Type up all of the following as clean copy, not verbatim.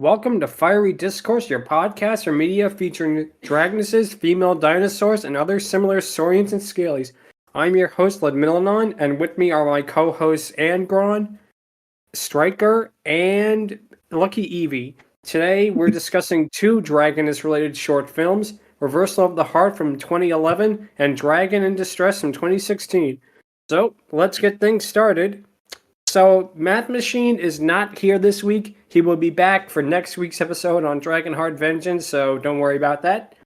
Welcome to Fiery Discourse, your podcast or media featuring dragonesses, female dinosaurs, and other similar saurians and scalies. I'm your host, Ludmillanon, and with me are my co-hosts Angron, Stryker, and LuckyEevee. Today, we're discussing two Dragoness-related short films, Reversal of the Heart from 2011 and Dragon in Distress from 2016. So, let's get things started. So, Math Machine is not here this week. He will be back for next week's episode on Dragonheart Vengeance, so don't worry about that.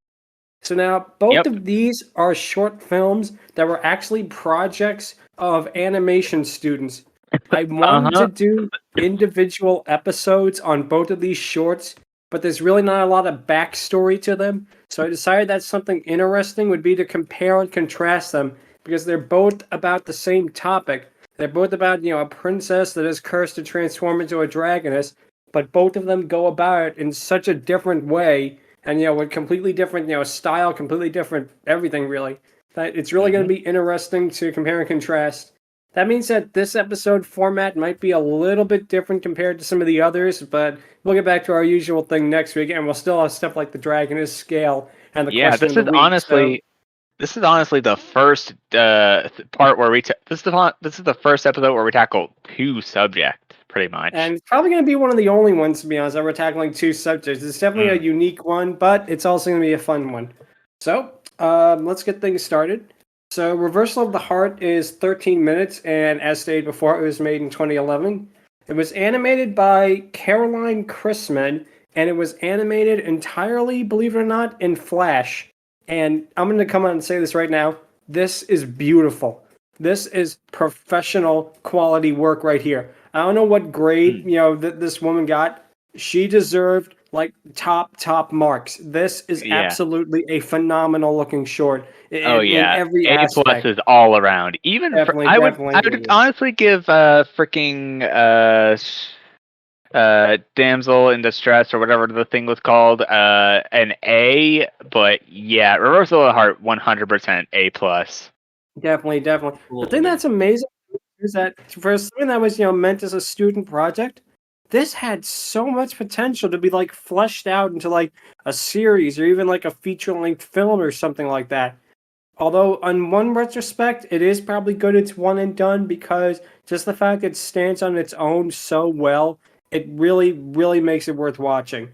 So now, both of these are short films that were actually projects of animation students. I wanted to do individual episodes on both of these shorts, but there's really not a lot of backstory to them. So I decided that something interesting would be to compare and contrast them, because they're both about the same topic. They're both about, a princess that is cursed to transform into a dragoness, but both of them go about it in such a different way, and, with completely different, style, completely different everything, really. That it's really going to be interesting to compare and contrast. That means that this episode format might be a little bit different compared to some of the others, but we'll get back to our usual thing next week, and we'll still have stuff like the Dragoness Scale and the question of the week. This is honestly the first part where this is the first episode where we tackle two subjects, pretty much. And it's probably going to be one of the only ones, to be honest, that we're tackling two subjects. It's definitely a unique one, but it's also going to be a fun one. So, let's get things started. So, Reversal of the Heart is 13 minutes, and as stated before, it was made in 2011. It was animated by Caroline Chrisman, and it was animated entirely, believe it or not, in Flash. And I'm going to come out and say this right now. This is beautiful. This is professional quality work right here. I don't know what grade, that this woman got. She deserved, top marks. This is absolutely a phenomenal looking short. In every aspect. A+ is all around. Even I would honestly give freaking Damsel in Distress or whatever the thing was called an A, but yeah, Reversal of the Heart 100% A+. Definitely. The thing that's amazing is that for something that was meant as a student project, this had so much potential to be fleshed out into a series or even a feature-length film or something like that. Although on one retrospect, it is probably good it's one and done, because just the fact it stands on its own so well, it really, really makes it worth watching.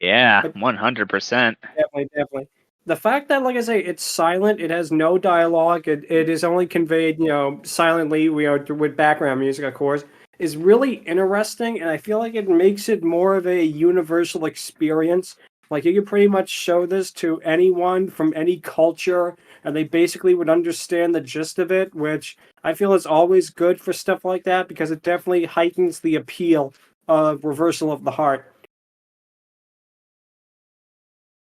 Yeah, 100%. Definitely. The fact that, like I say, it's silent, it has no dialogue, it is only conveyed, silently, with background music, of course, is really interesting, and I feel like it makes it more of a universal experience. You could pretty much show this to anyone from any culture, and they basically would understand the gist of it, which I feel is always good for stuff like that, because it definitely heightens the appeal of Reversal of the Heart.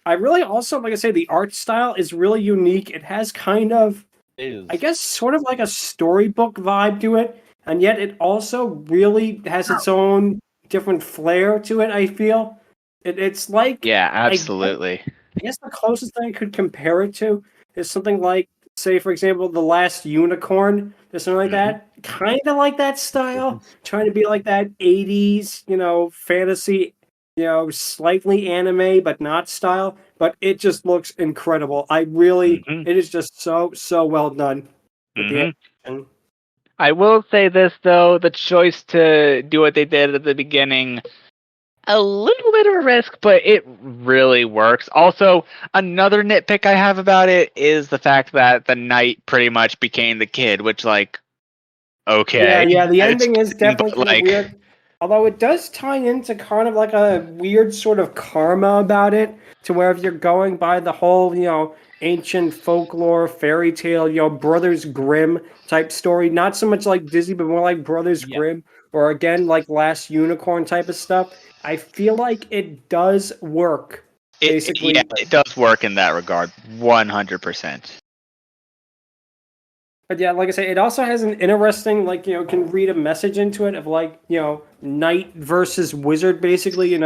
I really also, like I say, the art style is really unique. It has kind of, I guess, sort of like a storybook vibe to it, and yet it also really has its own different flair to it, I feel. It's like... Yeah, absolutely. I guess the closest thing I could compare it to is something like, say, for example, The Last Unicorn, or something like that. Kind of like that style, trying to be like that 80s, fantasy, slightly anime, but not style. But it just looks incredible. It is just so well done. With the animation. I will say this, though, the choice to do what they did at the beginning, a little bit of a risk, but it really works. Also, another nitpick I have about it is the fact that the knight pretty much became the kid, which, okay. Yeah, the ending is definitely weird. Although it does tie into kind of a weird sort of karma about it, to where if you're going by the whole, ancient folklore, fairy tale, Brothers Grimm type story, not so much like Disney, but more like Brothers Grimm, or again, Last Unicorn type of stuff, I feel like it does work. Basically. It does work in that regard, 100%. But yeah, like I say, it also has an interesting, can read a message into it of, knight versus wizard, basically,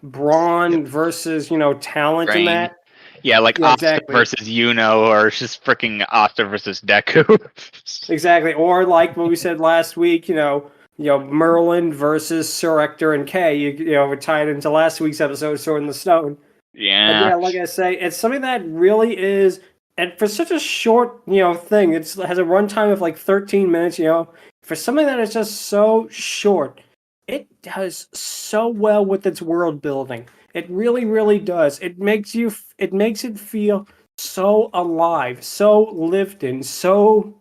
brawn versus, talent in that. Yeah, Asta versus or just freaking Asta versus Deku. Exactly. Or what we said last week, Merlin versus Sir Ector and Kay. We tied into last week's episode, Sword in the Stone. But Yeah. yeah, like I say, it's something that really is, and for such a short, thing, it has a runtime of like 13 minutes. For something that is just so short, it does so well with its world building. It really, really does. It makes it feel so alive, so lived in, so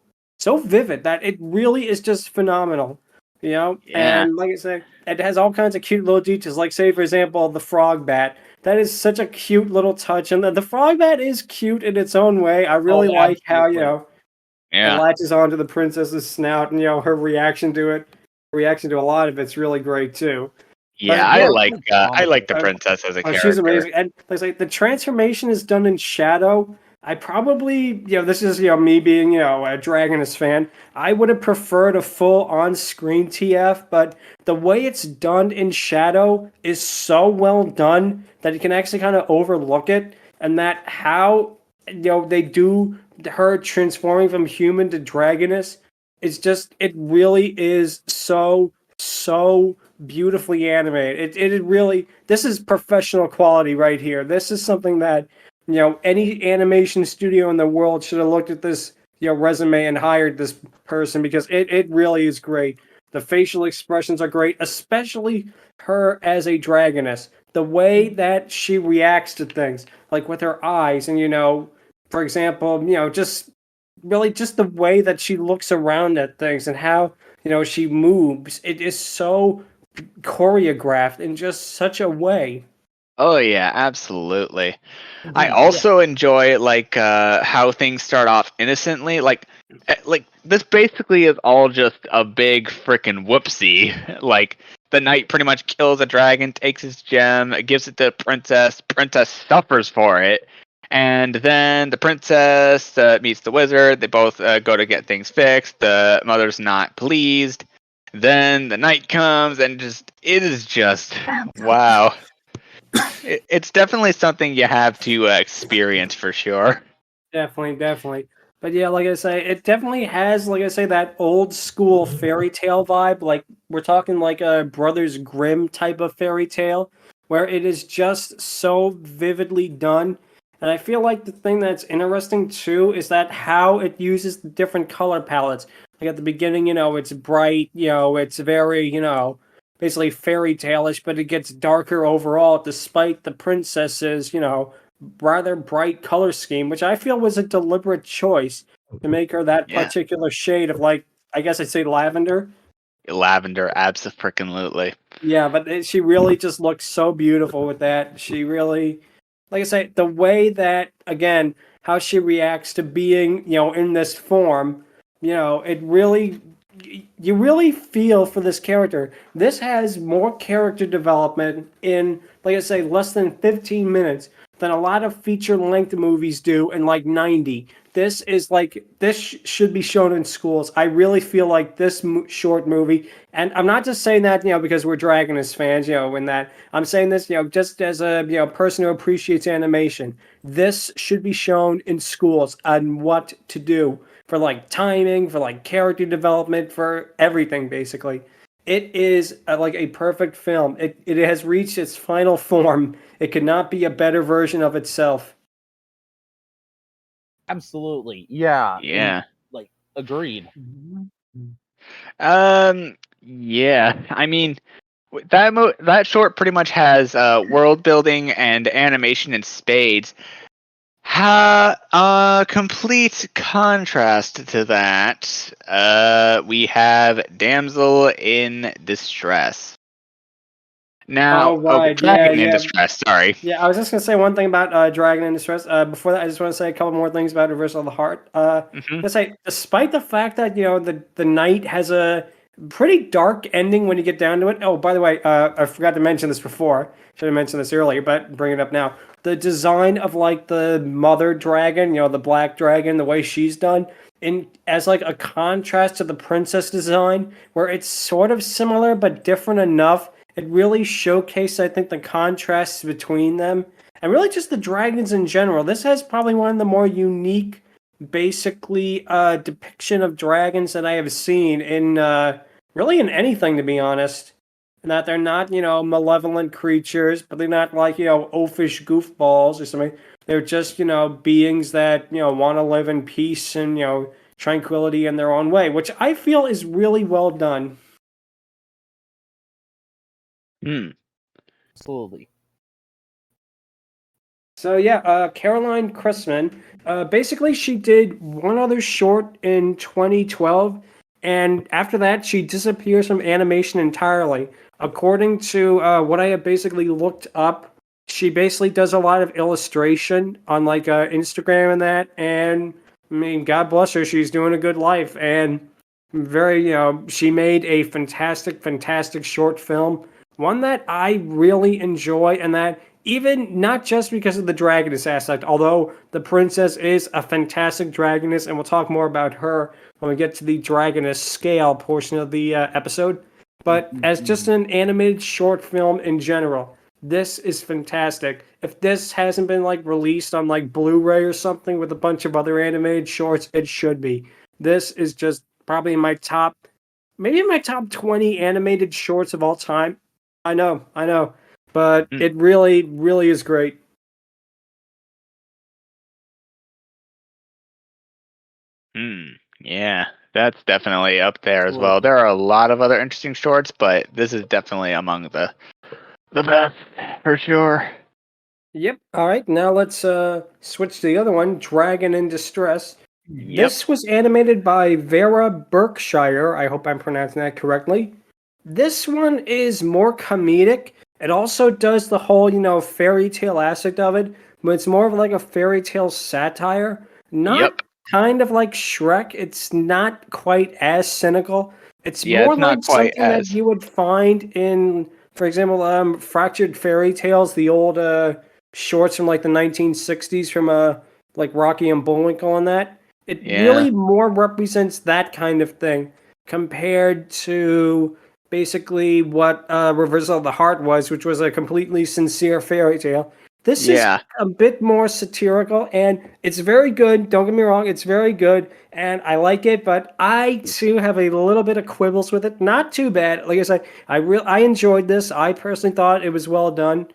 vivid that it really is just phenomenal. Yeah. And like I said, it has all kinds of cute little details. Like, say, for example, the frog bat. That is such a cute little touch, and the frog bat is cute in its own way. I really Oh, like how absolutely. it Yeah. latches onto the princess's snout, and her reaction to it, reaction to a lot of it's really great too. Yeah, But I yeah, like the princess as a oh, character. she's amazing, and like I say, the transformation is done in shadow. I probably, this is me being a Dragoness fan. I would have preferred a full on-screen TF, but the way it's done in shadow is so well done that you can actually kind of overlook it, and that how they do her transforming from human to Dragoness. It really is so beautifully animated. It really, this is professional quality right here. This is something that any animation studio in the world should have looked at this resume and hired this person, because it really is great. The facial expressions are great, especially her as a Dragoness. The way that she reacts to things, like with her eyes, and for example, just really just the way that she looks around at things and how she moves. It is so choreographed in just such a way. Oh yeah, absolutely. I Yeah. also enjoy how things start off innocently. Like this basically is all just a big freaking whoopsie. Like the knight pretty much kills a dragon, takes his gem, gives it to the princess. Princess suffers for it, and then the princess meets the wizard. They both go to get things fixed. The mother's not pleased. Then the knight comes, and it is just wow. It's definitely something you have to experience for sure. Definitely. But yeah, like I say, it definitely has, like I say, that old school fairy tale vibe. Like, we're talking like a Brothers Grimm type of fairy tale, where it is just so vividly done. And I feel like the thing that's interesting too is that how it uses the different color palettes. Like at the beginning, it's bright, it's very, basically fairy tale-ish, but it gets darker overall despite the princess's, rather bright color scheme, which I feel was a deliberate choice to make her that Yeah, particular shade of, like, I guess I'd say lavender. lavender, absolutely. Yeah, but she really just looks so beautiful with that. She really, like I say, the way that, again, how she reacts to being, in this form, it really, you really feel for this character. This has more character development in, like I say, less than 15 minutes than a lot of feature-length movies do in like 90. This should be shown in schools. I really feel like this short movie, and I'm not just saying that because we're Dragoness fans, in that I'm saying this just as a person who appreciates animation. This should be shown in schools on what to do for like timing, for like character development, for everything basically. It is like a perfect film. It has reached its final form. It could not be a better version of itself. Absolutely. Yeah. Yeah. Like, agreed. Yeah. I mean, that short pretty much has world building and animation in spades. Complete contrast to that, we have Damsel in Distress. Now, Oh right, yeah, Dragon in yeah. Distress, sorry. Yeah, I was just gonna say one thing about Dragon in Distress. Before that, I just want to say a couple more things about Reversal of the Heart. Hmm. Let's say, despite the fact that the knight has a pretty dark ending when you get down to it. Oh, by the way, I forgot to mention this before. Should have mentioned this earlier, but bring it up now. The design of like the mother dragon, the black dragon, the way she's done, in as like a contrast to the princess design, where it's sort of similar but different enough. It really showcased, I think, the contrasts between them, and really just the dragons in general. This has probably one of the more unique, basically, depiction of dragons that I have seen in really in anything, to be honest. And that they're not, malevolent creatures, but they're not like, oafish goofballs or something. They're just, beings that, want to live in peace and, tranquility in their own way, which I feel is really well done. Absolutely. So yeah, Caroline Chrisman. Basically, she did one other short in 2012, and after that, she disappears from animation entirely. According to what I have basically looked up, she basically does a lot of illustration on like Instagram and that. And I mean, God bless her, she's doing a good life. And very, she made a fantastic, fantastic short film, one that I really enjoy, and that even not just because of the dragoness aspect, although the princess is a fantastic dragoness, and we'll talk more about her when we get to the Dragoness Scale portion of the episode, but as just an animated short film in general, this is fantastic. If this hasn't been like released on like Blu-ray or something with a bunch of other animated shorts, it should be. This is just probably maybe my top 20 animated shorts of all time. I know. But it really, really is great. Yeah, that's definitely up there as well. There are a lot of other interesting shorts, but this is definitely among the best for sure. Yep. All right, now let's switch to the other one, Dragon in Distress. Yep. This was animated by Vera Berkshire. I hope I'm pronouncing that correctly. This one is more comedic. It also does the whole, fairy tale aspect of it, but it's more of like a fairy tale satire. Not kind of like Shrek. It's not quite as cynical. It's more it's not like quite something that you would find in, for example, Fractured Fairy Tales, the old shorts from like the 1960s from like Rocky and Bullwinkle and that. It really more represents that kind of thing compared to basically what Reversal of the Heart was, which was a completely sincere fairy tale. This is a bit more satirical, and it's very good. Don't get me wrong, it's very good, and I like it, but I too have a little bit of quibbles with it. Not too bad. Like I said, I enjoyed this. I personally thought it was well done,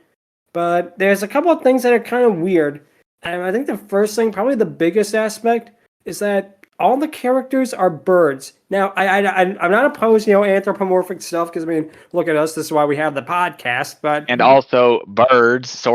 but there's a couple of things that are kind of weird. And I think the first thing, probably the biggest aspect, is that all the characters are birds. Now, I'm not opposed, anthropomorphic stuff, because, I mean, look at us, this is why we have the podcast, but... And also, birds,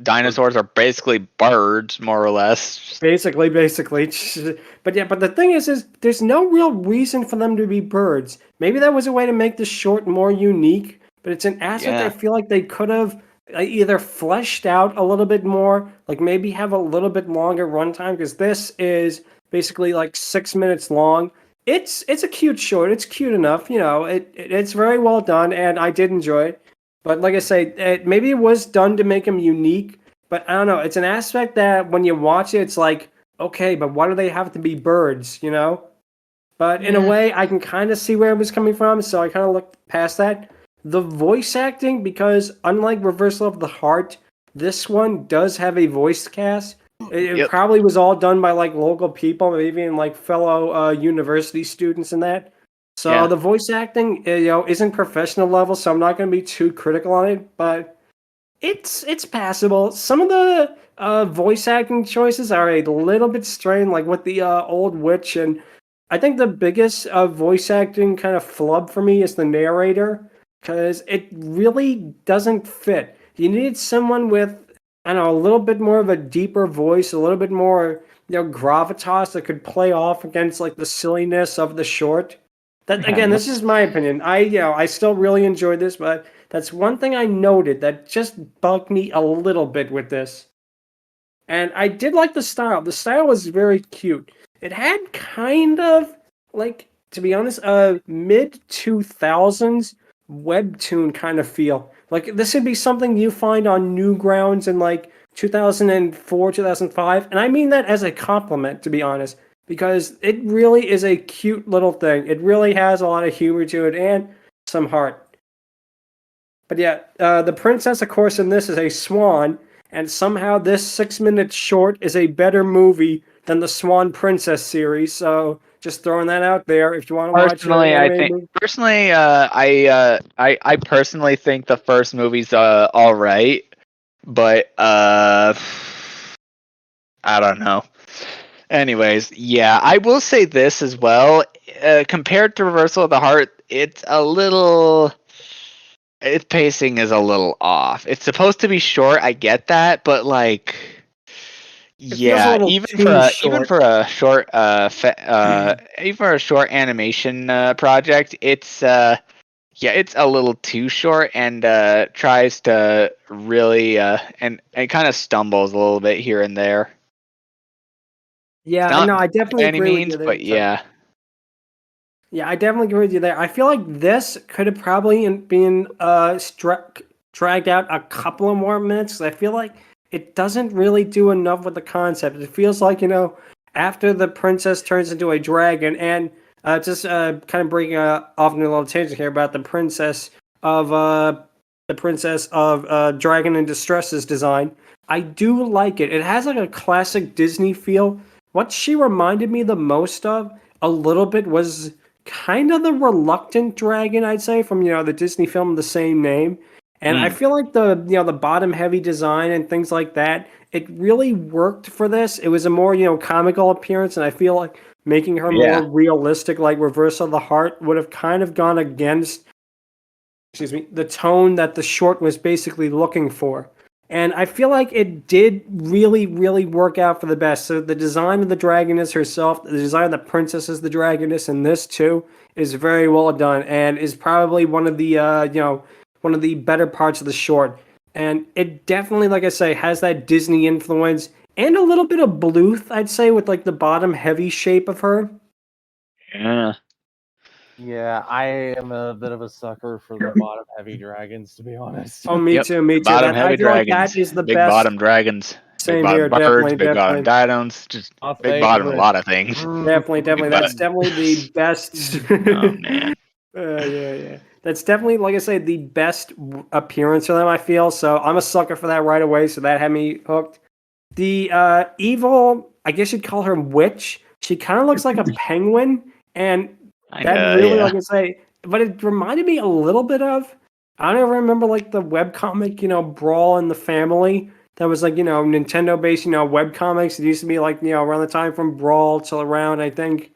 dinosaurs are basically birds, more or less. Basically. But yeah, but the thing is there's no real reason for them to be birds. Maybe that was a way to make the short more unique, but it's an aspect I feel like they could have either fleshed out a little bit more, like maybe have a little bit longer runtime, because this is basically like 6 minutes long. It's a cute short. It's cute enough, it's very well done, and I did enjoy it. But like I say, maybe it was done to make them unique, but I don't know. It's an aspect that when you watch it, it's like, okay, but why do they have to be birds, But in a way, I can kind of see where it was coming from, so I kind of looked past that. The voice acting, because unlike Reversal of the Heart, this one does have a voice cast. It probably was all done by like local people, maybe even like fellow university students and that. So the voice acting, isn't professional level, so I'm not going to be too critical on it, but it's passable. Some of the voice acting choices are a little bit strained, like with the old witch, and I think the biggest voice acting kind of flub for me is the narrator, because it really doesn't fit. You need someone with, I don't know, a little bit more of a deeper voice, a little bit more, gravitas that could play off against like the silliness of the short. That again, this is my opinion. I still really enjoyed this, but that's one thing I noted that just bugged me a little bit with this. And I did like the style. The style was very cute. It had kind of like, to be honest, a mid 2000s webtoon kind of feel. Like this would be something you find on Newgrounds in like 2004, 2005, and I mean that as a compliment, to be honest, because it really is a cute little thing. It really has a lot of humor to it and some heart. But yeah, the princess, of course, in this is a swan, and somehow this 6 minute short is a better movie than the Swan Princess series, so just throwing that out there. If you want to watch it, I personally think the first movie's all right, but I don't know. Anyways, yeah, I will say this as well. Compared to Reversal of the Heart, its pacing is a little off. It's supposed to be short, I get that, but like, it feels a little too short. even for a short even for a short animation project, it's it's a little too short and tries to really and it kind of stumbles a little bit here and there. Yeah, no, I definitely agree with you there. But yeah. Yeah, I definitely agree with you there. I feel like this could have probably been dragged out a couple of more minutes. 'Cause I feel like it doesn't really do enough with the concept. It feels like, after the princess turns into a dragon, and just kind of breaking off on a little tangent here about the princess of Dragon in Distress's design. I do like it. It has like a classic Disney feel. What she reminded me the most of a little bit was kind of the reluctant dragon, I'd say, from the Disney film the same name. And I feel like the bottom heavy design and things like that, it really worked for this. It was a more comical appearance, and I feel like making her more realistic, like Reversal of the Heart, would have kind of gone against the tone that the short was basically looking for. And I feel like it did really, really work out for the best. So the design of the Dragoness herself, the design of the princess as the Dragoness, and this too is very well done, and is probably one of the one of the better parts of the short. And it definitely, like I say, has that Disney influence and a little bit of Bluth, I'd say, with like the bottom heavy shape of her. Yeah. Yeah, I am a bit of a sucker for the bottom heavy dragons, to be honest. Oh, me too, me too. Bottom heavy dragons. Like that is the big best. Bottom dragons. Same big bottom here, birds, definitely, big bottom dinos, just big bottom a lot of things. Definitely. That's definitely the best. Oh man. Yeah. That's definitely, like I say, the best appearance for them, I feel. So I'm a sucker for that right away. So that had me hooked. The evil, I guess you'd call her witch. She kind of looks like a penguin, and like I say, but it reminded me a little bit of. I don't remember like the webcomic, Brawl in the Family. That was like, Nintendo-based, webcomics. It used to be like, around the time from Brawl till around, I think.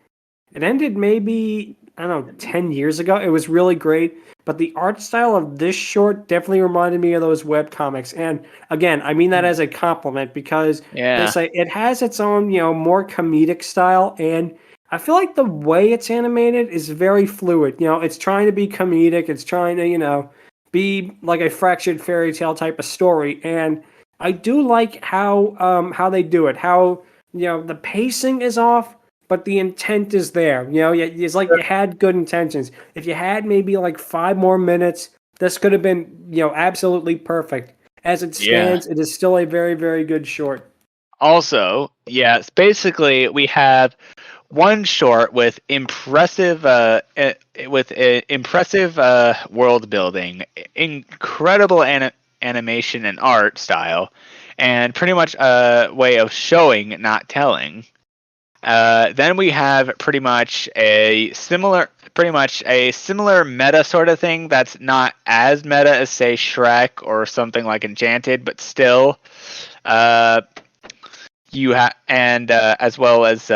It ended maybe, I don't know, 10 years ago. It was really great. But the art style of this short definitely reminded me of those webcomics. And again, I mean that as a compliment because they say it has its own, more comedic style. And I feel like the way it's animated is very fluid. It's trying to be comedic. It's trying to, be like a fractured fairy tale type of story. And I do like how they do it. How the pacing is off, but the intent is there. It's like you had good intentions. If you had maybe like 5 more minutes, this could have been absolutely perfect. As it stands, it is still a very, very good short. Also, yes, basically we have one short with impressive world building, incredible animation and art style, and pretty much a way of showing, not telling. Then we have pretty much a similar meta sort of thing that's not as meta as say Shrek or something like Enchanted, but still, you have as well as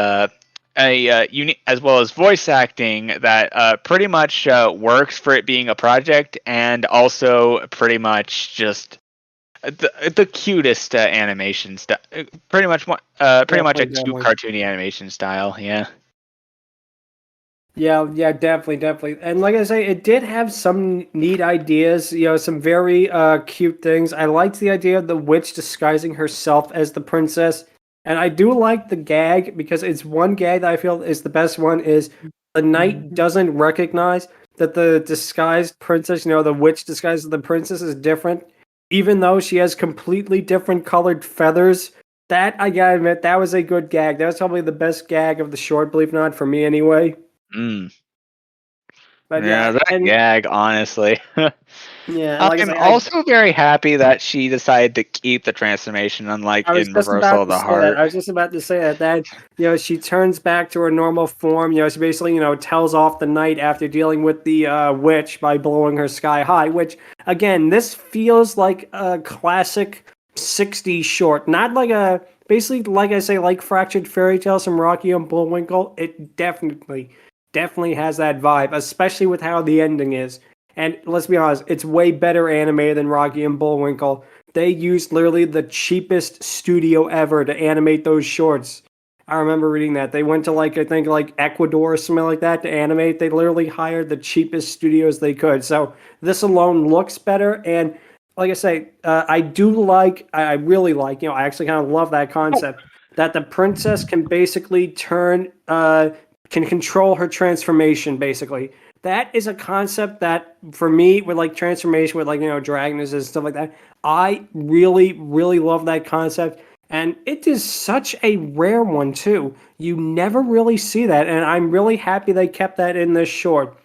as well as voice acting that pretty much works for it being a project, and also pretty much just the cutest animation style. Pretty much a too cartoony animation style. Yeah. Yeah, definitely. And like I say, it did have some neat ideas, some very cute things. I liked the idea of the witch disguising herself as the princess. And I do like the gag, because it's one gag that I feel is the best one, is the knight doesn't recognize that the disguised princess, the witch disguised as the princess, is different, even though she has completely different colored feathers. That, I gotta admit, that was a good gag. That was probably the best gag of the short, believe it or not, for me anyway. But Yeah, that and gag, honestly. yeah, and like I I'm say, also very happy that she decided to keep the transformation, unlike I was in just Reversal about of to the say that. Heart. I was just about to say that. That she turns back to her normal form. She basically tells off the knight after dealing with the witch by blowing her sky high. Which again, this feels like a classic '60s short, not like a basically like I say like Fractured Fairy Tales from Rocky and Bullwinkle. It definitely has that vibe, especially with how the ending is. And let's be honest, it's way better animated than Rocky and Bullwinkle. They used literally the cheapest studio ever to animate those shorts. I remember reading that. They went to like I think like Ecuador or something like that to animate. They literally hired the cheapest studios they could. So this alone looks better. And like I say, I really like, I actually kind of love that concept that the princess can basically can control her transformation basically. That is a concept that for me with like transformation with like dragonesses and stuff like that, I really love that concept, and it is such a rare one too. You never really see that, and I'm really happy they kept that in this short.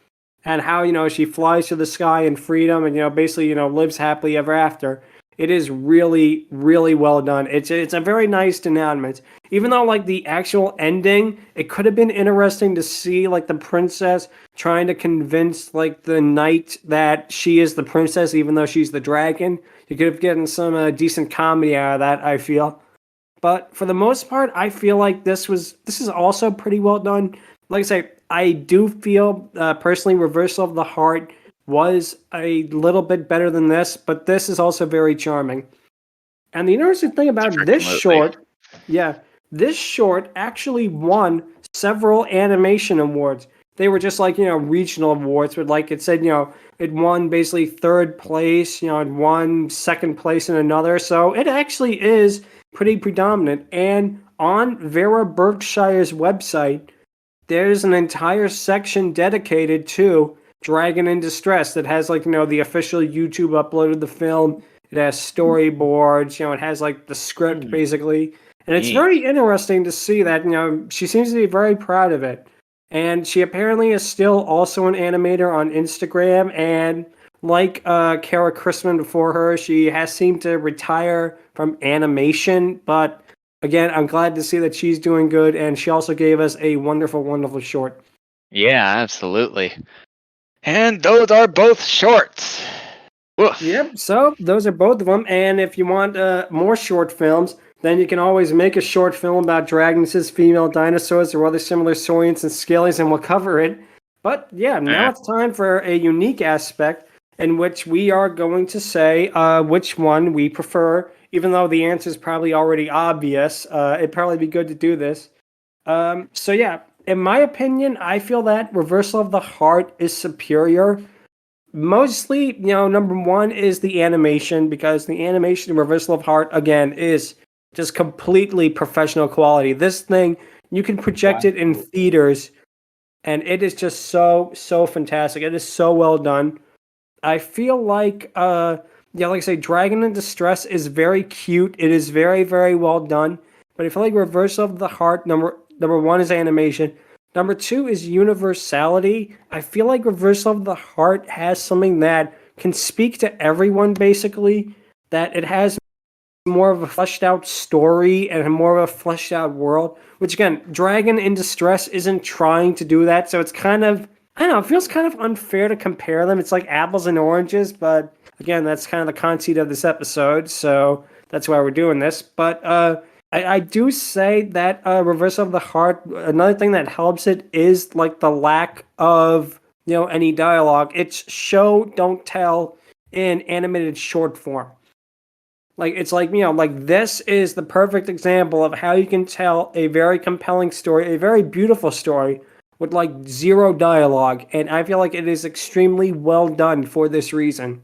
And how she flies to the sky in freedom, and basically lives happily ever after. It is really well done. It's a very nice denouement. Even though like the actual ending, it could have been interesting to see like the princess trying to convince like the knight that she is the princess, even though she's the dragon. You could have gotten some decent comedy out of that, I feel. But for the most part, I feel like this is also pretty well done. Like I say, I do feel personally, Reversal of the Heart was a little bit better than this, but this is also very charming. And the interesting thing about this Freaking movie. short, yeah, this short actually won several animation awards. They were just like, regional awards, but like it said, it won basically third place, it won second place in another. So it actually is pretty predominant. And on Vera Berkshire's website, there's an entire section dedicated to Dragon in Distress that has like, the official YouTube upload of the film. It has storyboards, it has like the script basically. And it's very interesting to see that, she seems to be very proud of it. And she apparently is still also an animator on Instagram. And like Kara Chrisman before her, she has seemed to retire from animation. But again, I'm glad to see that she's doing good. And she also gave us a wonderful short. Yeah, absolutely. And those are both shorts. Woof. Yep, so those are both of them. And if you want more short films, then you can always make a short film about dragonesses, female dinosaurs, or other similar saurians and scalies, and we'll cover it. But yeah, now it's time for a unique aspect in which we are going to say which one we prefer, even though the answer is probably already obvious. It'd probably be good to do this. So yeah, in my opinion, I feel that Reversal of the Heart is superior. Mostly, number one is the animation, because the animation in Reversal of Heart, again, is just completely professional quality. This thing, you can project it in theaters, and it is just so fantastic. It is so well done. I feel like, like I say, Dragon in Distress is very cute. It is very well done. But I feel like Reversal of the Heart, number one is animation. Number two is universality. I feel like Reversal of the Heart has something that can speak to everyone, basically. That it has more of a fleshed out story and more of a fleshed out world. Which, again, Dragon in Distress isn't trying to do that. So it's kind of, I don't know, it feels kind of unfair to compare them. It's like apples and oranges. But, again, that's kind of the conceit of this episode. So that's why we're doing this. But, I do say that Reversal of the Heart, another thing that helps it is like the lack of, any dialogue. It's show, don't tell in animated short form. Like, it's like, like this is the perfect example of how you can tell a very compelling story, a very beautiful story with like zero dialogue. And I feel like it is extremely well done for this reason.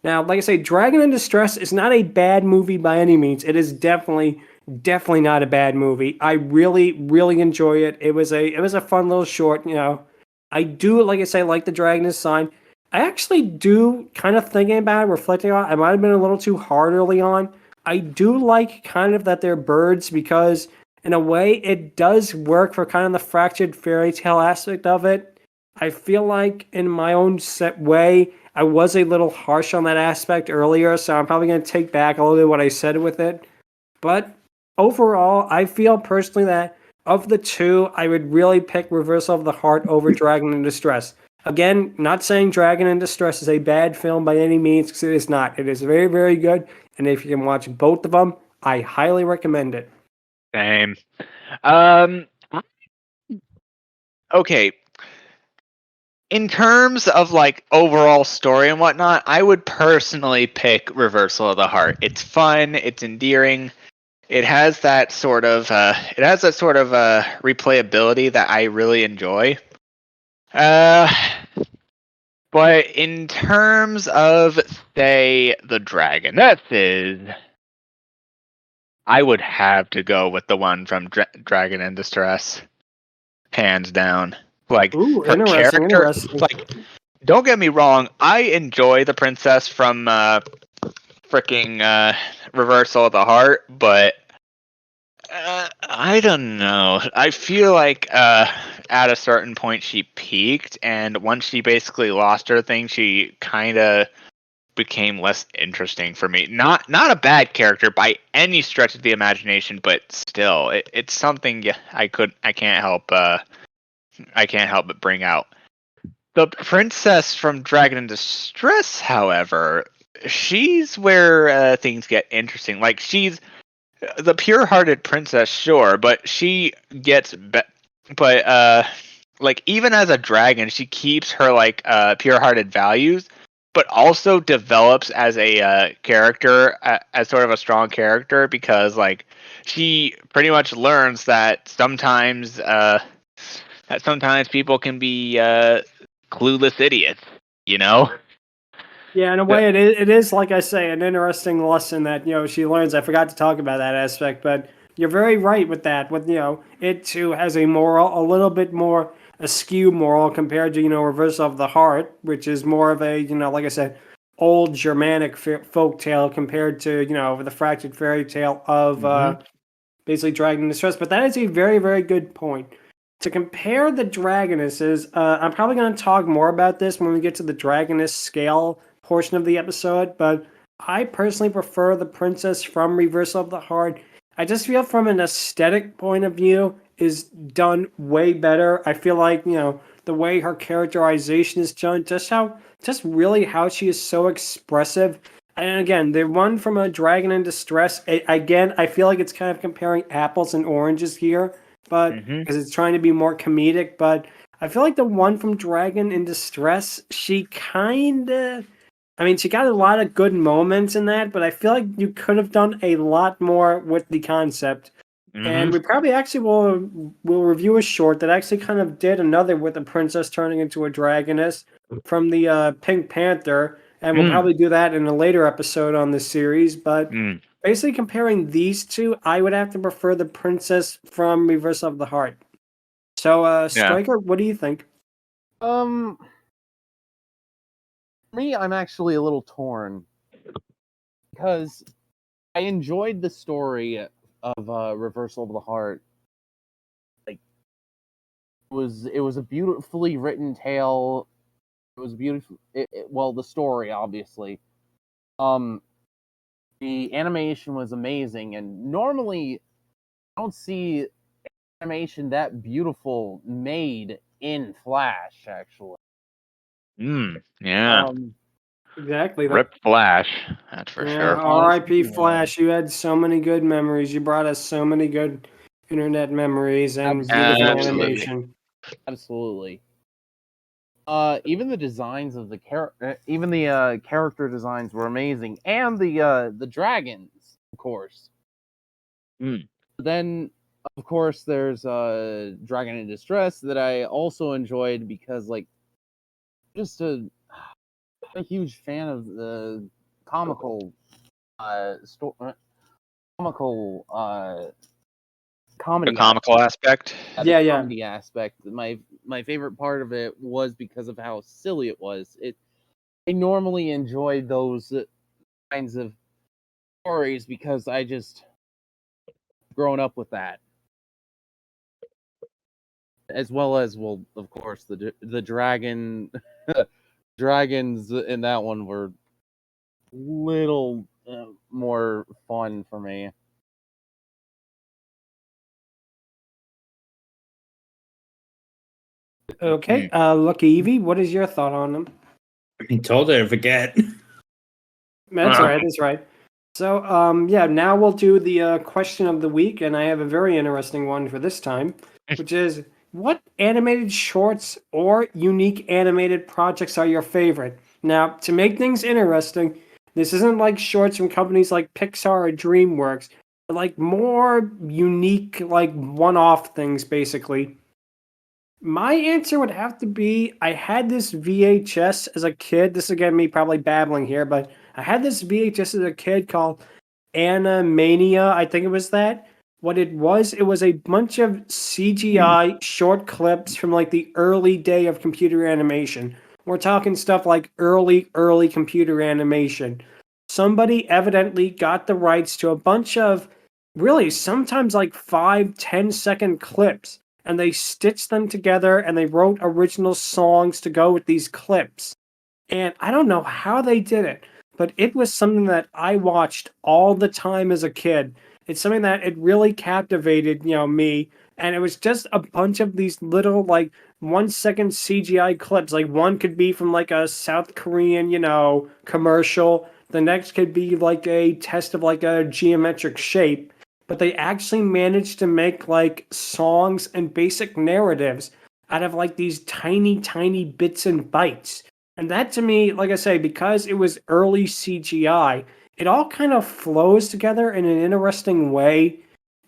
Now, like I say, Dragon in Distress is not a bad movie by any means. It is definitely not a bad movie. I really enjoy it. It was a fun little short, I do, like I say, like the Dragoness sign. I actually do, kind of thinking about it, reflecting on it, I might have been a little too hard early on. I do like kind of that they're birds, because in a way it does work for kind of the fractured fairy tale aspect of it. I feel like in my own set way, I was a little harsh on that aspect earlier, so I'm probably going to take back a little bit of what I said with it. But overall, I feel personally that of the two, I would really pick Reversal of the Heart over Dragon in Distress. Again, not saying Dragon in Distress is a bad film by any means, because it is not. It is very, very good, and if you can watch both of them, I highly recommend it. Same. Okay. In terms of like overall story and whatnot, I would personally pick Reversal of the Heart. It's fun. It's endearing. It has that sort of replayability that I really enjoy. But in terms of, say, the Dragonesses, I would have to go with the one from Dragon in Distress, hands down. Like, Ooh, her interesting, character, interesting. like, don't get me wrong, I enjoy the princess from freaking Reversal of the Heart, but I don't know. I feel like at a certain point she peaked, and once she basically lost her thing, she kind of became less interesting for me. Not a bad character by any stretch of the imagination, but still, it's something I can't help but bring out. The princess from Dragon in Distress, however, she's where things get interesting. Like, she's the pure-hearted princess, sure, but she gets like, even as a dragon, she keeps her like pure-hearted values, but also develops as a character, as sort of a strong character, because like she pretty much learns that sometimes people can be clueless idiots, you know. Yeah, in a way, it is like I say, an interesting lesson that she learns. I forgot to talk about that aspect, but you're very right with that. With it too has a moral, a little bit more askew moral compared to Reverse of the Heart, which is more of a like I said, old Germanic folk tale compared to the fractured fairy tale of basically Dragon in Distress. But that is a very, very good point. To compare the Dragonesses, I'm probably going to talk more about this when we get to the Dragoness Scale portion of the episode, but I personally prefer the princess from Reversal of the Heart. I just feel from an aesthetic point of view is done way better. I feel like, the way her characterization is done, just really how she is so expressive. And again, the one from a Dragon in Distress, again, I feel like it's kind of comparing apples and oranges here, but because it's trying to be more comedic. But I feel like the one from Dragon in Distress, she got a lot of good moments in that, but I feel like you could have done a lot more with the concept. And we probably actually will review a short that actually kind of did another with the princess turning into a dragoness from the Pink Panther, and we'll probably do that in a later episode on this series. But basically, comparing these two, I would have to prefer the princess from Reverse of the Heart. So, Stryker, what do you think? For me, I'm actually a little torn because I enjoyed the story of Reversal of the Heart. Like, it was a beautifully written tale. It was beautiful. Well, the story, obviously. The animation was amazing, and normally I don't see animation that beautiful made in Flash. Actually, Yeah. Exactly. Rip Flash, that's for Yeah, sure. R.I.P. Yeah. Flash. You had so many good memories. You brought us so many good internet memories and beautiful Absolutely. animation. Absolutely. Even the designs of the character designs were amazing, and the dragons, of course. Then, of course, there's Dragon in Distress that I also enjoyed because, like, just a huge fan of the comical comical The comedy comical aspect. Yeah, yeah. comedy aspect. My favorite part of it was because of how silly it was. I normally enjoy those kinds of stories because I just grown up with that. as well as, well, of course, the dragon dragons in that one were little more fun for me. Okay, LuckyEevee, what is your thought on them? I told her to forget. That's right. That's right. So, yeah, now we'll do the question of the week, and I have a very interesting one for this time, which is, what animated shorts or unique animated projects are your favorite? Now, to make things interesting, this isn't like shorts from companies like Pixar or DreamWorks, but like more unique, like one-off things, basically. My answer would have to be, I had this VHS as a kid. This is again me probably babbling here, but I had this VHS as a kid called Animania. I think it was that. What it was a bunch of CGI short clips from like the early day of computer animation. We're talking stuff like early computer animation. Somebody evidently got the rights to a bunch of really sometimes like 5-10 second clips, and they stitched them together and they wrote original songs to go with these clips. And I don't know how they did it, but it was something that I watched all the time as a kid. It's something that it really captivated, me. And it was just a bunch of these little like 1 second CGI clips. Like one could be from like a South Korean, commercial. The next could be like a test of like a geometric shape, but they actually managed to make like songs and basic narratives out of like these tiny bits and bytes. And that to me, like I say, because it was early CGI, it all kind of flows together in an interesting way.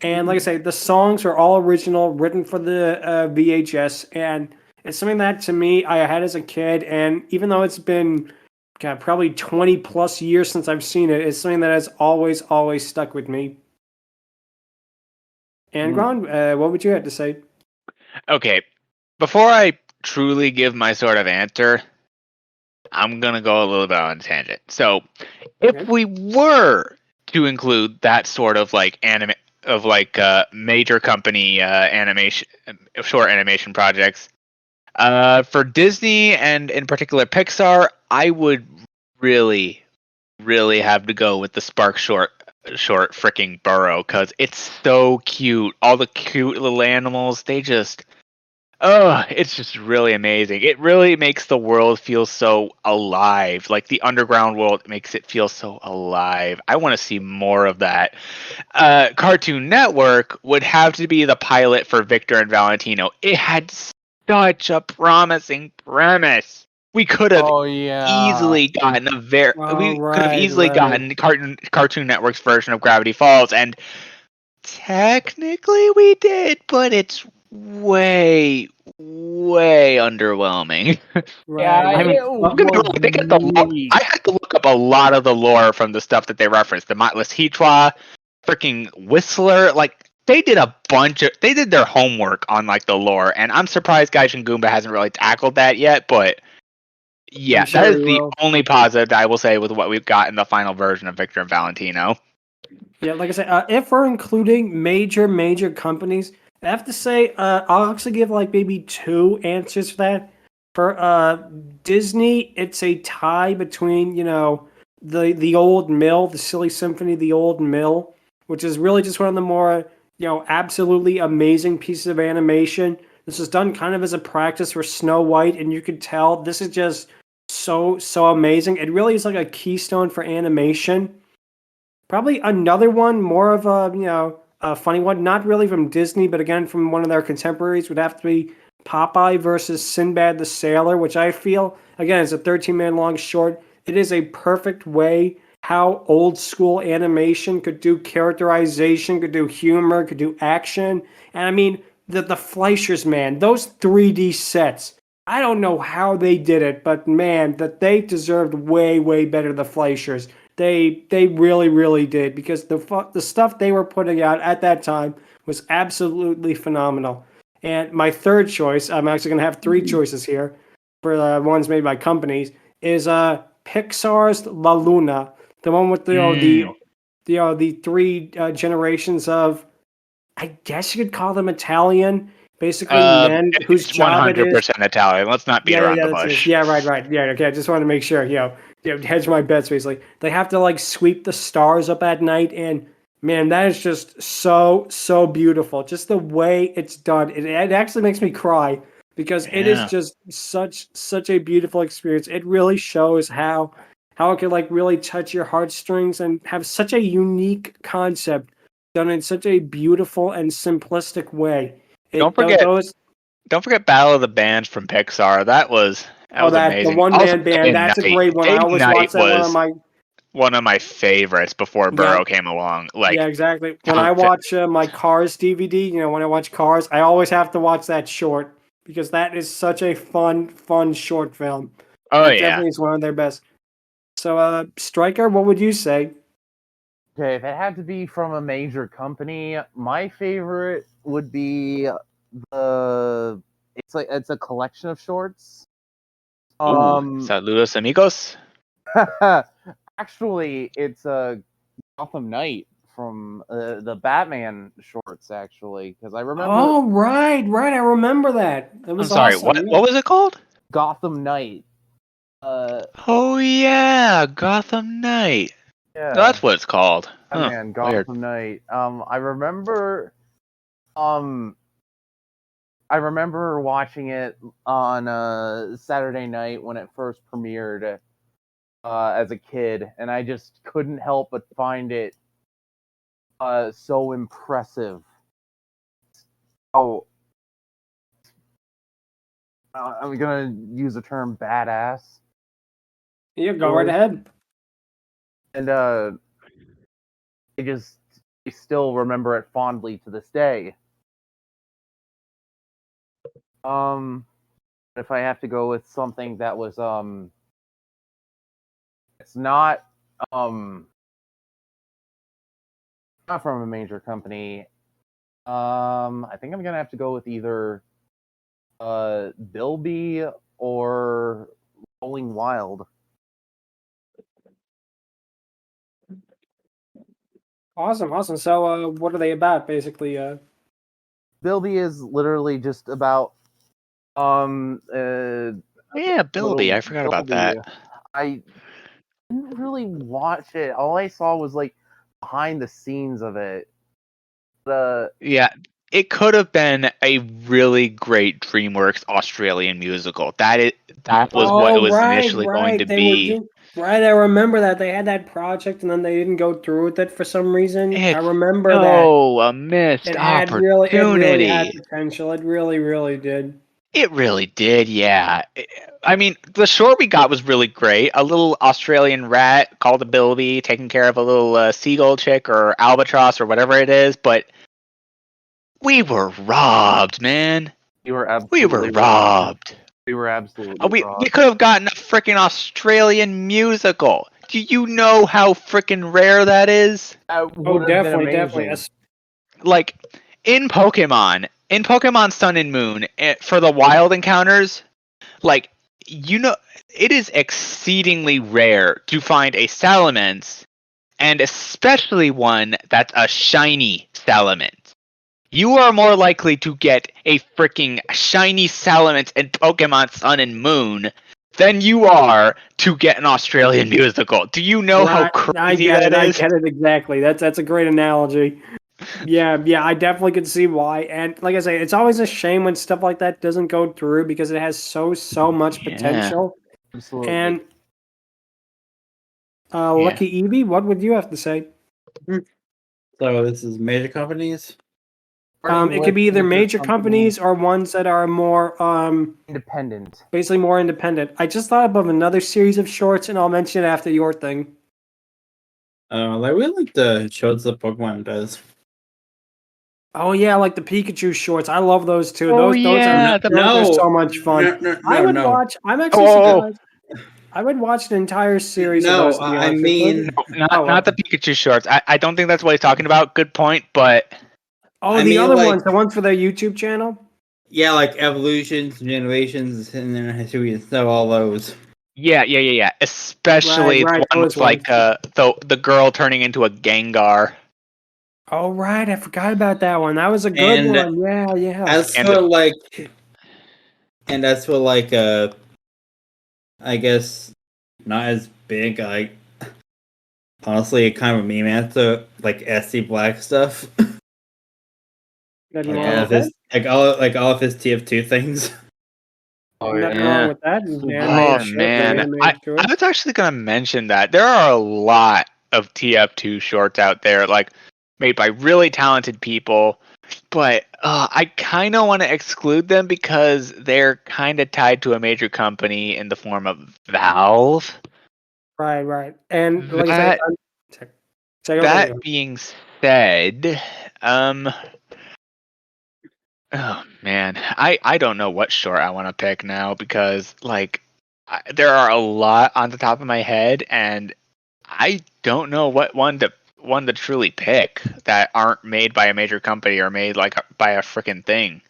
And like I say, the songs are all original, written for the VHS, and it's something that to me I had as a kid. And even though it's been probably 20 plus years since I've seen it, it's something that has always stuck with me. Angron, what would you have to say? Okay, before I truly give my sort of answer, I'm gonna go a little bit on a tangent. So, if we were to include that sort of like major company animation, short animation projects, for Disney and in particular Pixar, I would really have to go with the Spark short freaking Burrow, because it's so cute. All the cute little animals, they just it's just really amazing. It really makes the world feel so alive. Like the underground world makes it feel so alive. I want to see more of that. Cartoon Network would have to be the pilot for Victor and Valentino. It had such a promising premise. We could have easily gotten gotten Cartoon Network's version of Gravity Falls, and technically we did, but it's way underwhelming. Yeah, I had to look up a lot of the lore from the stuff that they referenced. The Motless Hitwa, freaking Whistler, like they did their homework on like the lore, and I'm surprised Gaijin Goomba hasn't really tackled that yet, but yeah, sure that is the only positive I will say with what we've got in the final version of Victor and Valentino. Yeah, like I said, if we're including major companies, I have to say, I'll actually give like maybe 2 answers for that. For Disney, it's a tie between, the Old Mill, the Silly Symphony, the Old Mill, which is really just one of the more, absolutely amazing pieces of animation. This was done kind of as a practice for Snow White, and you could tell this is just so amazing. It really is like a keystone for animation. Probably another one, more of a funny one, not really from Disney, but again from one of their contemporaries, would have to be Popeye versus Sinbad the Sailor, which I feel, again, is a 13-man long short. It is a perfect way how old school animation could do characterization, could do humor, could do action. And I mean, the Fleischers, man, those 3D sets, I don't know how they did it, but man, that they deserved way better, the Fleischers. They really did, because the stuff they were putting out at that time was absolutely phenomenal. And my third choice, I'm actually going to have 3 choices here for the ones made by companies, is Pixar's La Luna, the one with the 3 generations of, I guess you could call them Italian. basically men whose It's job it is. 100% Italian. Let's not beat around the bush. Yeah, right. Yeah, okay. I just want to make sure. Hedge my bets. Basically, they have to like sweep the stars up at night, and man, that is just so beautiful. Just the way it's done, it actually makes me cry because it is just such a beautiful experience. It really shows how it can like really touch your heartstrings and have such a unique concept done in such a beautiful and simplistic way. Don't forget Battle of the Bands from Pixar. That was amazing. The one-man band. That's a great one. I always watch that one of my favorites before Burrow came along. Yeah, exactly. When I watch my Cars DVD, when I watch Cars, I always have to watch that short because that is such a fun short film. That definitely is one of their best. So, Stryker, what would you say? Okay, if it had to be from a major company, my favorite would be it's a collection of shorts. Saludos amigos. Actually, it's Gotham Knight from the Batman shorts. Actually, because I remember. Oh right, I remember that. That was I'm sorry. awesome. What was it called? Gotham Knight. Oh yeah, Gotham Knight. Yeah, that's what it's called. Man, Gotham Knight. I remember watching it on Saturday night when it first premiered as a kid, and I just couldn't help but find it so impressive. Oh, I'm gonna use the term badass. Yeah, go right ahead. And I still remember it fondly to this day. If I have to go with something that was it's not from a major company, I think I'm gonna have to go with either Bilby or Rolling Wild. Awesome. So, what are they about, basically? Bilby is literally just about Bilby. I forgot about that. I didn't really watch it. All I saw was like behind the scenes of it. It could have been a really great DreamWorks Australian musical. That was what it was initially going to be. Right, I remember that they had that project and then they didn't go through with it for some reason. I remember that. Oh, a missed opportunity. It really had potential. It really did. It really did, yeah. I mean, the short we got was really great. A little Australian rat called a Bilby taking care of a little seagull chick or albatross or whatever it is, but we were robbed, man. We were robbed. We were absolutely robbed. We could have gotten a freaking Australian musical. Do you know how freaking rare that is? Definitely. Like, in Pokemon Sun and Moon, for the wild encounters, like, it is exceedingly rare to find a Salamence, and especially one that's a shiny Salamence. You are more likely to get a freaking shiny Salamence in Pokemon Sun and Moon than you are to get an Australian musical. Do you know how crazy that is? I get it exactly. That's a great analogy. Yeah, I definitely could see why. And like I say, it's always a shame when stuff like that doesn't go through because it has so much potential. Absolutely. And LuckyEevee, what would you have to say? So this is major companies? It could be either major companies or ones that are more independent. Basically more independent. I just thought of another series of shorts, and I'll mention it after your thing. We like the shorts that Pokemon does. Oh yeah, like the Pikachu shorts. I love those too. Oh, those are so much fun. I would watch. I'm actually surprised. I would watch an entire series of those. I mean, not the Pikachu shorts. I don't think that's what he's talking about. Good point, but. The other ones, the ones for their YouTube channel? Yeah, like Evolutions, Generations, and then History and stuff, all those. Yeah. Especially the ones like the girl turning into a Gengar. Oh right, I forgot about that one. That was a good And one. Yeah. as And for the- like, and as for like, I guess not as big. Like honestly, it kind of a meme answer, like SC Black stuff. Nothing Like wrong all Yeah. with of that. his, like all of his TF2 things. Oh, Nothing yeah. wrong Yeah. with that. And Oh, animated Oh shorts, man, animated I shorts. was actually gonna mention that there are a lot of TF2 shorts out there, like made by really talented people, but I kind of want to exclude them because they're kind of tied to a major company in the form of Valve. Right. And like I say, That second over that being said, oh man, I don't know what short I want to pick now because like there are a lot on the top of my head and I don't know what one to truly pick that aren't made by a major company or made like by a freaking thing.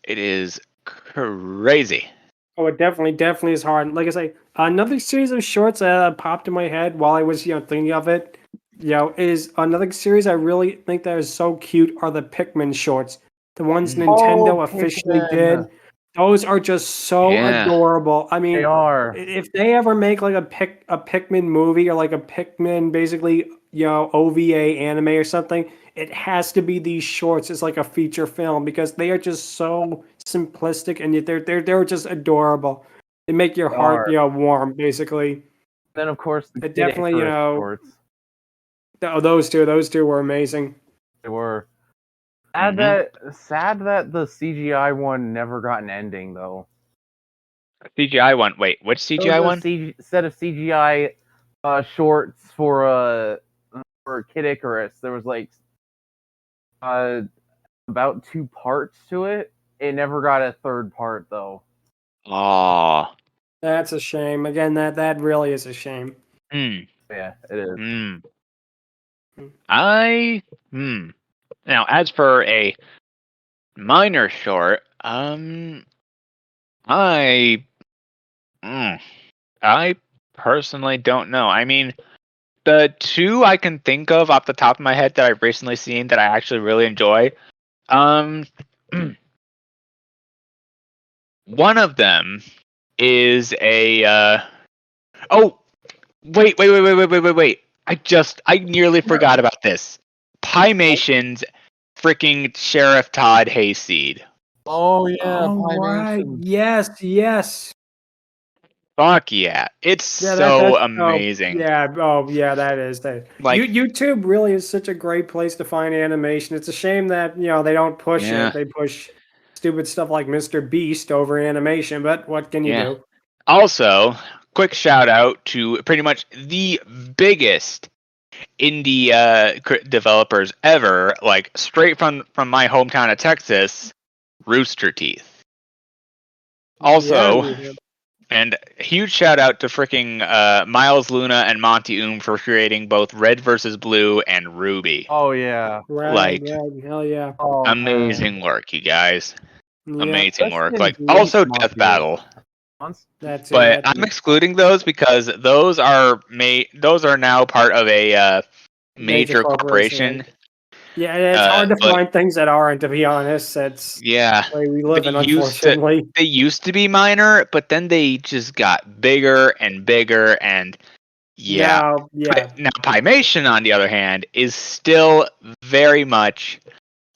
It is crazy. Oh, it definitely is hard. Like I say, another series of shorts that popped in my head while I was, thinking of it, is another series I really think that is so cute are the Pikmin shorts. The ones Nintendo Oh, officially Pikmin. did. Those are just so Yeah. adorable. I mean, They are. if they ever make like a Pikmin movie or like a Pikmin basically, OVA anime or something, it has to be these shorts as like a feature film because they are just so simplistic and yet they're just adorable. They make your They heart, are. warm basically. Then, of course, the It Kid definitely, Icarus shorts. those two were amazing. They were. Mhm. Sad that the CGI one never got an ending, though. CGI one. Wait, which There CGI was one? a set of CGI shorts for Kid Icarus. There was like about 2 parts to it. It never got a third part though. Oh. That's a shame. Again, that really is a shame. Hmm. Yeah, it is. Hmm. Now, as for a minor short, I, I personally don't know. I mean, the two I can think of off the top of my head that I've recently seen that I actually really enjoy, um, one of them is oh, wait. I nearly forgot about this. Pymation's freaking Sheriff Todd Hayseed. Oh yeah, Oh right, Pymation. yes. Fuck yeah. It's Yeah, so that's amazing. that is that. Like, YouTube really is such a great place to find animation. It's a shame that they don't push yeah, it. They push stupid stuff like Mr. Beast over animation. But what can you yeah. do? Also, quick shout out to pretty much the biggest indie developers ever, like straight from my hometown of Texas, Rooster Teeth. Also, Yeah. and huge shout out to freaking Miles Luna and Monty for creating both Red versus Blue and Ruby. Oh yeah. Right. Like, Yeah. Hell yeah. Oh amazing work, you guys. Yeah. Amazing work. Justin Like, hates also Death Monty Battle. That's it. But I'm excluding those because those are now part of a Major major corporation. corporation. Right? Yeah. It's hard to But find things that aren't. To be honest, it's yeah, the way we live in. they Unfortunately. used to be minor, but then they just got bigger and bigger, and yeah. Now, yeah. But now Pymation, on the other hand, is still very much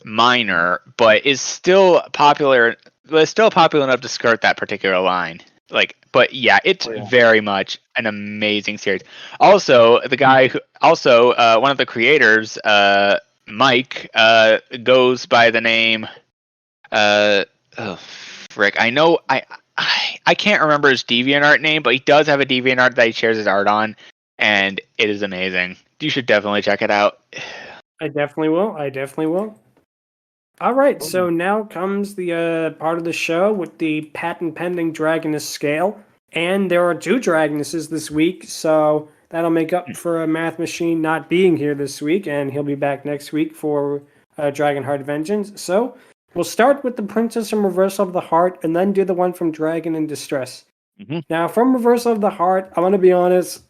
minor, but is still popular. But still popular enough to skirt that particular line. Like, but yeah, it's very much an amazing series. Also, the guy who one of the creators, Mike, goes by the name frick. I know I can't remember his DeviantArt name, but he does have a DeviantArt that he shares his art on, and it is amazing. You should definitely check it out. I definitely will. All right, so now comes the part of the show with the patent pending Dragoness Scale, and there are 2 Dragonesses this week, so that'll make up for a Math Machine not being here this week, and he'll be back next week for Dragonheart Vengeance. So we'll start with the Princess from Reversal of the Heart, and then do the one from Dragon in Distress. Mm-hmm. Now, from Reversal of the Heart, I'm going to be honest,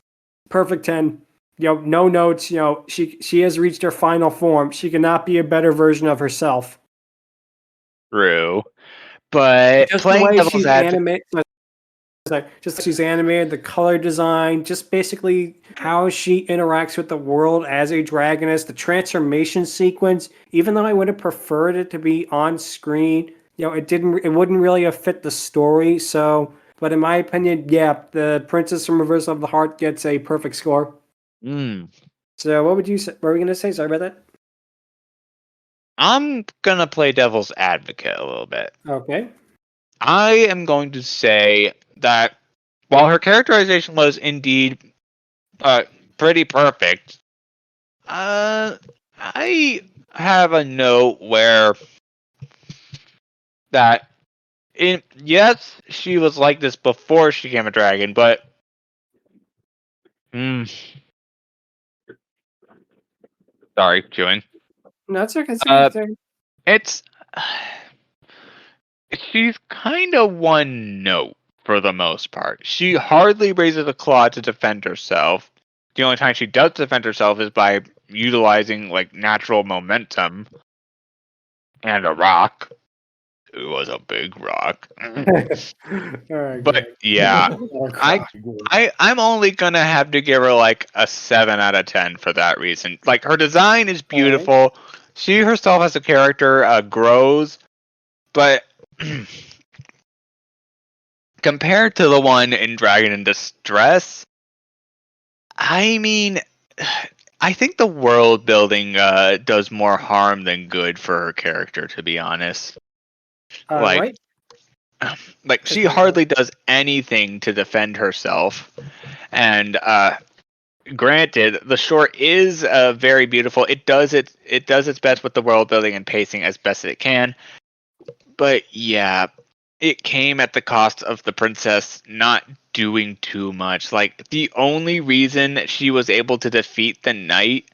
perfect 10. no notes. She has reached her final form. She cannot be a better version of herself. True. But Just the playing way devil's she's advocate. animated, just she's animated, the color design, just basically how she interacts with the world as a dragoness, the transformation sequence. Even though I would have preferred it to be on screen, it wouldn't really have fit the story. So, but in my opinion, yeah, the Princess from Reversal of the Heart gets a perfect score. Mm. So, what would you say? What were we gonna say? Sorry about that. I'm gonna play devil's advocate a little bit. Okay. I am going to say that while her characterization was indeed pretty perfect, I have a note where that yes, she was like this before she became a dragon, but sorry, chewing. No, it's okay. It's okay. It's she's kind of one note for the most part. She hardly raises a claw to defend herself. The only time she does defend herself is by utilizing like natural momentum and a rock. It was a big rock. All right, But great. yeah, Oh, God. I'm only gonna have to give her like a 7 out of 10 for that reason. Like her design is beautiful. She herself as a character grows, but compared to the one in Dragon in Distress, I mean, I think the world building does more harm than good for her character, to be honest. Right. Like she hardly does anything to defend herself, and granted, the short is very beautiful. It does its best with the world building and pacing as best it can, but yeah, it came at the cost of the princess not doing too much. Like the only reason she was able to defeat the knight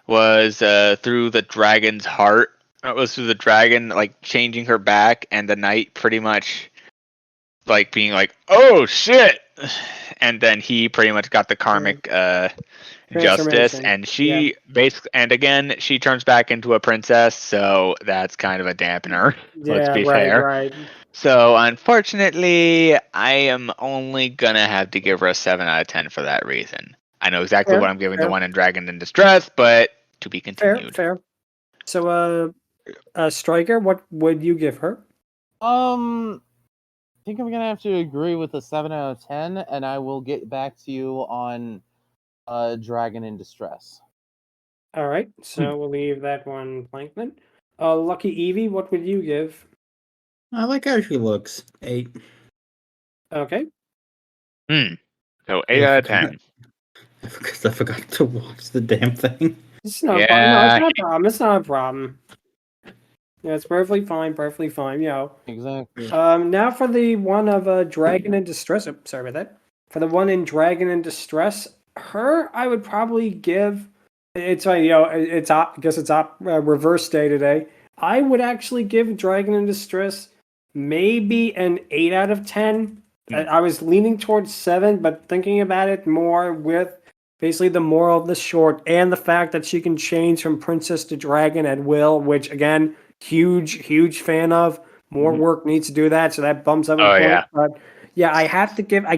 was through the dragon's heart. It was through the dragon like changing her back, and the knight pretty much like being like, "Oh shit," and then he pretty much got the karmic justice, and she basically, and again, she turns back into a princess, so that's kind of a dampener. Let's be fair. Right. So unfortunately, I am only gonna have to give her a 7 out of 10 for that reason. I know exactly what I'm giving the one in Dragon in Distress, but to be continued. Fair. So, Stryker, what would you give her? I think I'm gonna have to agree with a 7 out of 10, and I will get back to you on Dragon in Distress. All right, so we'll leave that one blank then. LuckyEevee, what would you give? I like how she looks. 8. Okay. So 8 out of 10. Because I forgot to watch the damn thing. It's not a problem. No, it's not a problem. It's not a problem. Yeah, it's perfectly fine. Exactly. Now for the one of Dragon in Distress. Oh, sorry about that. For the one in Dragon in Distress, her I would probably give. It's it's reverse day today. I would actually give Dragon in Distress maybe an 8 out of 10. I was leaning towards 7, but thinking about it more with basically the moral of the short and the fact that she can change from princess to dragon at will, which again, huge fan of. More work needs to do that, so that bumps up a point. Yeah. But yeah, I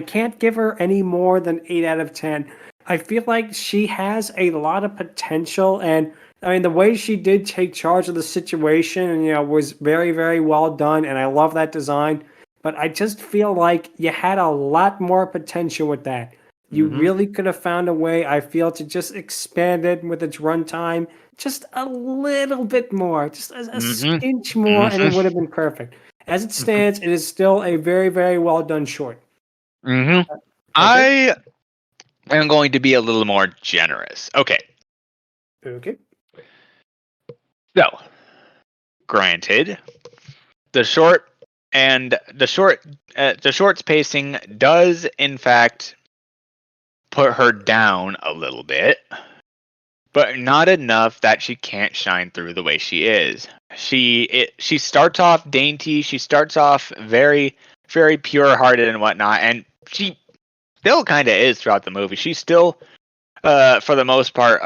can't give her any more than 8 out of 10. I feel like she has a lot of potential, and I mean the way she did take charge of the situation, and was very, very well done, and I love that design. But I just feel like you had a lot more potential with that. You really could have found a way, I feel, to just expand it with its runtime just a little bit more, just a inch more, and it would have been perfect. As it stands, it is still a very, very well done short. Okay. I am going to be a little more generous. Okay. So, granted, the short's pacing does in fact put her down a little bit, but not enough that she can't shine through the way she is. She starts off dainty. She starts off very, very pure-hearted and whatnot, and she still kind of is throughout the movie. She's still for the most part,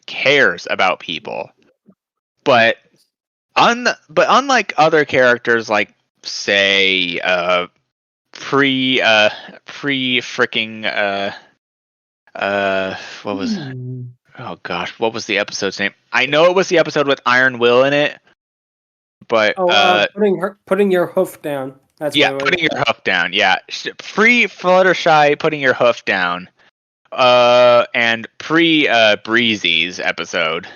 cares about people. But unlike other characters, like say pre freaking what was oh gosh, what was the episode's name? I know it was the episode with Iron Will in it, but putting your hoof down. That's yeah, what it was. putting your hoof down. Yeah, pre Fluttershy, putting your hoof down. And pre Breezy's episode.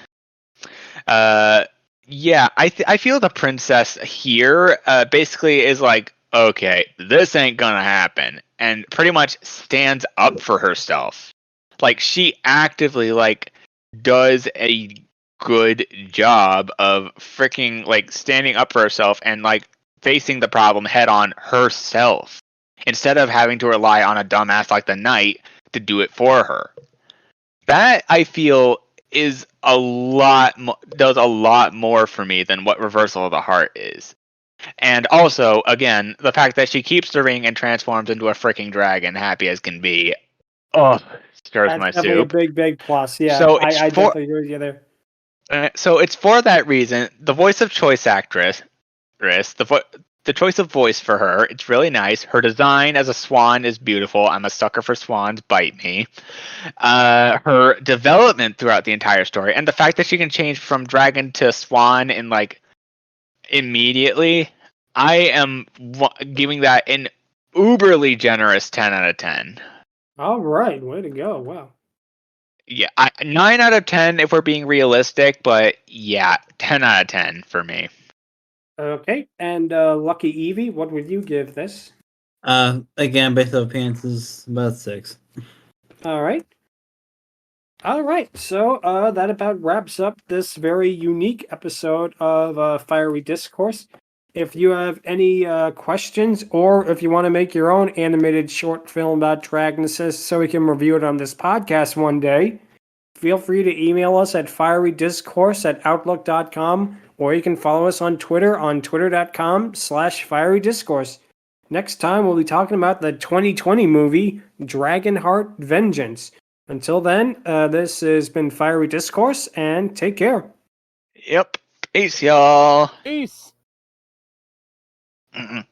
Yeah, I feel the princess here basically is like, okay, this ain't gonna happen, and pretty much stands up for herself. Like, she actively like does a good job of freaking like standing up for herself and like facing the problem head on herself instead of having to rely on a dumbass like the knight to do it for her. That I feel is does a lot more for me than what Reversal of the Heart is. And also, again, the fact that she keeps the ring and transforms into a freaking dragon, happy as can be. Oh, stirs That's my definitely soup. a big plus. Yeah, So I definitely agree with you there. So it's for that reason. The voice of choice actress, the choice of voice for her, it's really nice. Her design as a swan is beautiful. I'm a sucker for swans. Bite me. Her development throughout the entire story, and the fact that she can change from dragon to swan in like immediately, I am giving that an uberly generous 10 out of 10. All right, way to go! Wow. Yeah, 9 out of 10 if we're being realistic, but yeah, 10 out of 10 for me. Okay, and LuckyEevee, what would you give this? Again, based on appearances, about 6. All right. All right, so that about wraps up this very unique episode of Fiery Discourse. If you have any questions, or if you want to make your own animated short film about Dragoness so we can review it on this podcast one day, feel free to email us at fierydiscourse@outlook.com, or you can follow us on Twitter on twitter.com/fierydiscourse. Next time, we'll be talking about the 2020 movie Dragonheart Vengeance. Until then, this has been Fiery Discourse, and take care. Yep. Peace, y'all. Peace. Mm-mm.